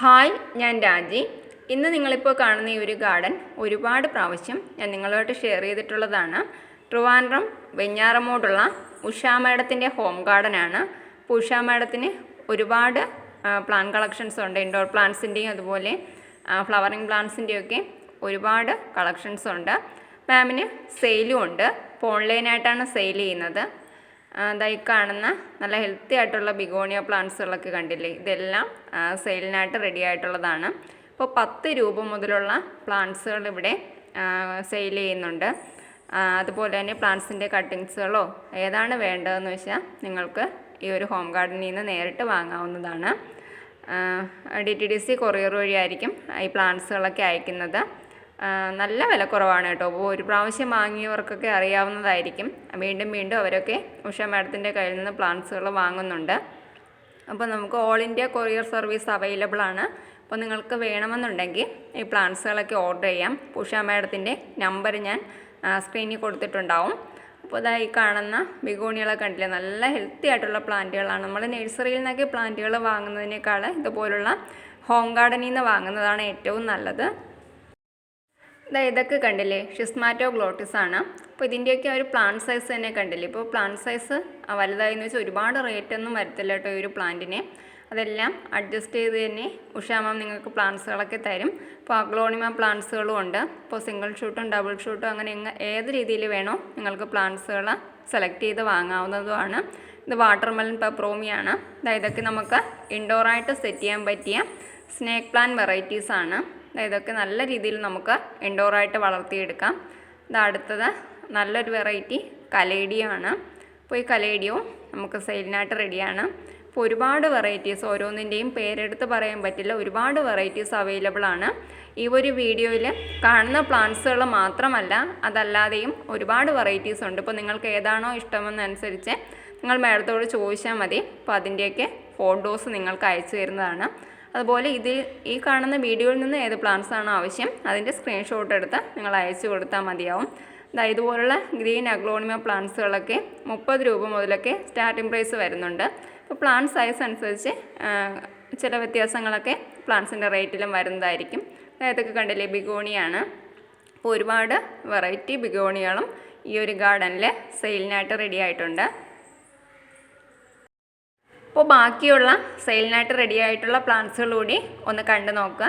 Hi, ഞാൻ രാജി. ഇന്ന് നിങ്ങളിപ്പോൾ കാണുന്ന ഈ ഒരു ഗാർഡൻ ഒരുപാട് പ്രാവശ്യം ഞാൻ നിങ്ങളുമായിട്ട് ഷെയർ ചെയ്തിട്ടുള്ളതാണ്. ട്രിവാൻഡ്രം വെഞ്ഞാറമൂടുള്ള ഉഷാ മാഡത്തിൻ്റെ ഹോം ഗാർഡനാണ്. അപ്പോൾ ഉഷാ മാഡത്തിന് ഒരുപാട് പ്ലാൻ കളക്ഷൻസ് ഉണ്ട്. ഇൻഡോർ പ്ലാന്റ്സിൻ്റെയും അതുപോലെ ഫ്ലവറിങ് പ്ലാന്റ്സിൻ്റെയൊക്കെ ഒരുപാട് കളക്ഷൻസ് ഉണ്ട്. മാമിന് സെയിലും ഉണ്ട്. ഇപ്പോൾ ഓൺലൈനായിട്ടാണ് സെയിൽ ചെയ്യുന്നത്. അതായി കാണുന്ന നല്ല ഹെൽത്തി ആയിട്ടുള്ള ബിഗോണിയ പ്ലാന്റ്സുകളൊക്കെ കണ്ടില്ലേ, ഇതെല്ലാം സെയിലിനായിട്ട് റെഡി ആയിട്ടുള്ളതാണ്. ഇപ്പോൾ 10 രൂപ മുതലുള്ള പ്ലാന്റ്സുകൾ ഇവിടെ സെയിൽ ചെയ്യുന്നുണ്ട്. അതുപോലെ തന്നെ പ്ലാന്റ്സിൻ്റെ കട്ടിങ്സുകളോ ഏതാണ് വേണ്ടതെന്ന് വെച്ചാൽ നിങ്ങൾക്ക് ഈ ഒരു ഹോം ഗാർഡനിൽ നിന്ന് നേരിട്ട് വാങ്ങാവുന്നതാണ്. DTDC കൊറിയർ വഴിയായിരിക്കും ഈ പ്ലാന്റ്സുകളൊക്കെ അയക്കുന്നത്. നല്ല വിലക്കുറവാണ് കേട്ടോ. അപ്പോൾ ഒരു പ്രാവശ്യം വാങ്ങിയവർക്കൊക്കെ അറിയാവുന്നതായിരിക്കും. വീണ്ടും വീണ്ടും അവരൊക്കെ ഉഷ മാഡത്തിൻ്റെ കയ്യിൽ നിന്ന് പ്ലാന്റ്സുകൾ വാങ്ങുന്നുണ്ട്. അപ്പോൾ നമുക്ക് all India courier service available ആണ്. അപ്പോൾ നിങ്ങൾക്ക് വേണമെന്നുണ്ടെങ്കിൽ ഈ പ്ലാന്റ്സുകളൊക്കെ ഓർഡർ ചെയ്യാം. ഉഷ മാഡത്തിൻ്റെ നമ്പർ ഞാൻ സ്ക്രീനിൽ കൊടുത്തിട്ടുണ്ടാവും. അപ്പോൾ ഈ കാണുന്ന ബിഗോണികളൊക്കെ കണ്ടില്ലേ, നല്ല ഹെൽത്തി ആയിട്ടുള്ള പ്ലാന്റുകളാണ്. നമ്മൾ നഴ്സറിയിൽ നിന്നൊക്കെ പ്ലാന്റുകൾ വാങ്ങുന്നതിനേക്കാൾ ഇതുപോലുള്ള ഹോം ഗാർഡനിൽ നിന്ന് വാങ്ങുന്നതാണ് ഏറ്റവും നല്ലത്. ഇതൊക്കെ കണ്ടില്ലേ, ഷിസ്മാറ്റോഗ്ലോട്ടിസ് ആണ്. അപ്പോൾ ഇതിൻ്റെയൊക്കെ ഒരു പ്ലാന്റ് സൈസ് തന്നെ കണ്ടില്ലേ. ഇപ്പോൾ പ്ലാന്റ് സൈസ് വലുതായെന്ന് വെച്ചാൽ ഒരുപാട് റേറ്റൊന്നും വരത്തില്ല കേട്ടോ ഈ ഒരു പ്ലാന്റിനെ. അതെല്ലാം അഡ്ജസ്റ്റ് ചെയ്ത് തന്നെ ഉഷാ മാം നിങ്ങൾക്ക് പ്ലാന്റ്സുകളൊക്കെ തരും. ഇപ്പോൾ അഗ്ലോണിമ പ്ലാന്റ്സുകളും ഉണ്ട്. ഇപ്പോൾ സിംഗിൾ ഷൂട്ടും ഡബിൾ ഷൂട്ടും അങ്ങനെ ഏത് രീതിയിൽ വേണോ നിങ്ങൾക്ക് പ്ലാന്റ്സുകൾ സെലക്ട് ചെയ്ത് വാങ്ങാവുന്നതുമാണ്. ഇത് വാട്ടർമെലൺ പെപ്രോമിയാണ്. ഇതൊക്കെ നമുക്ക് ഇൻഡോറായിട്ട് സെറ്റ് ചെയ്യാൻ പറ്റിയ സ്നേക്ക് പ്ലാന്റ് വെറൈറ്റീസാണ്. ഇതൊക്കെ നല്ല രീതിയിൽ നമുക്ക് ഇൻഡോറായിട്ട് വളർത്തിയെടുക്കാം. അടുത്തത് നല്ലൊരു വെറൈറ്റി കലേഡിയമാണ്. അപ്പോൾ ഈ കലേഡിയവും നമുക്ക് സെയിലിനായിട്ട് റെഡിയാണ്. അപ്പോൾ ഒരുപാട് വെറൈറ്റീസ്, ഓരോന്നിൻ്റെയും പേരെടുത്ത് പറയാൻ പറ്റില്ല, ഒരുപാട് വെറൈറ്റീസ് അവൈലബിൾ ആണ്. ഈ ഒരു വീഡിയോയിൽ കാണുന്ന പ്ലാന്റ്സുകൾ മാത്രമല്ല, അതല്ലാതെയും ഒരുപാട് വെറൈറ്റീസ് ഉണ്ട്. ഇപ്പോൾ നിങ്ങൾക്ക് ഏതാണോ ഇഷ്ടമെന്നനുസരിച്ച് നിങ്ങൾ മാഡത്തോട് ചോദിച്ചാൽ മതി. അപ്പോൾ അതിൻ്റെയൊക്കെ ഫോട്ടോസ് നിങ്ങൾക്ക് അയച്ചു തരുന്നതാണ്. അതുപോലെ ഈ കാണുന്ന വീഡിയോയിൽ നിന്ന് ഏത് പ്ലാന്റ്സ് ആണോ ആവശ്യം അതിൻ്റെ സ്ക്രീൻഷോട്ട് എടുത്ത് നിങ്ങൾ അയച്ചു കൊടുത്താൽ മതിയാവും. ഇതുപോലുള്ള ഗ്രീൻ അഗ്ലോണിമ പ്ലാന്റ്സുകളൊക്കെ 30 രൂപ മുതലൊക്കെ സ്റ്റാർട്ടിംഗ് പ്രൈസ് വരുന്നുണ്ട്. അപ്പോൾ പ്ലാന്റ് സൈസ് അനുസരിച്ച് ചില വ്യത്യാസങ്ങളൊക്കെ പ്ലാന്റ്സിൻ്റെ റേറ്റിലും വരുന്നതായിരിക്കും. ഇതൊക്കെ കണ്ടില്ലേ, ബിഗോണിയാണ്. അപ്പോൾ ഒരുപാട് വെറൈറ്റി ബിഗോണികളും ഈ ഒരു ഗാർഡനിൽ സെയിലിനായിട്ട് റെഡി ആയിട്ടുണ്ട്. അപ്പോൾ ബാക്കിയുള്ള സെയിലിനായിട്ട് റെഡി ആയിട്ടുള്ള പ്ലാന്റ്സുകൾ കൂടി ഒന്ന് കണ്ടു നോക്കുക.